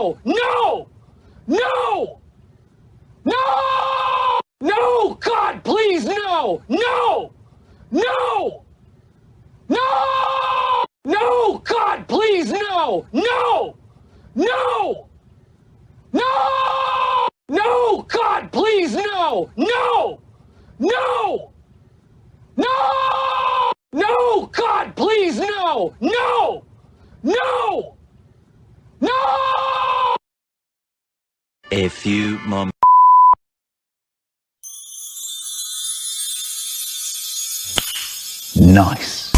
no! No! No! No! No! God, please, no! No! No! No! No! God, please, no! No! No! No! No! God, please, no! No! No! No! No! God, please, no! No! No! No! A few moments. Nice.